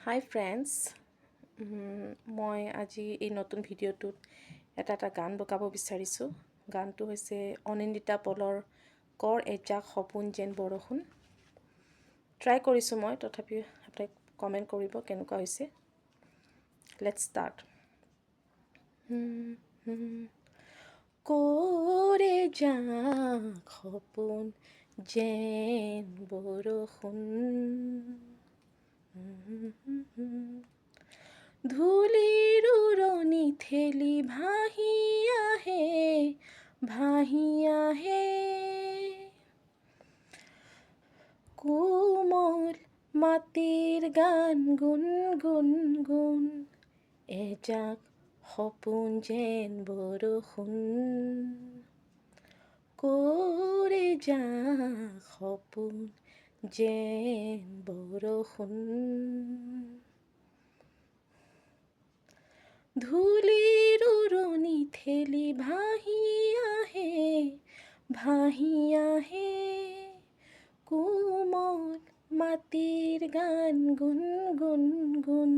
হাই friends, মই আজি এই নতুন ভিডিঅ'টোত এটা গান বকাব বিচাৰিছোঁ। গানটো হৈছে অনিন্দিতা পলৰ কৰ এজাক সপোন যেন বৰষুণ। ট্ৰাই কৰিছোঁ মই, তথাপিও আপোনাক কমেণ্ট কৰিব কেনেকুৱা হৈছে। Let's start. কৰ এজাক সপোন যেন বৰষুণ, ধূলিৰ উৰণি ঠেলি ভাহি আহে কোমল মাটিৰ গান গুণ গুণ গুণ, এজাক সপোন যেন বৰষুণ, কৰ এজাক সপোন যেন বৰষুণ, ধূলিৰ উৰণি ঠেলি ভাহি আহে কোমল মাটিৰ গান গুণ গুণ গুণ।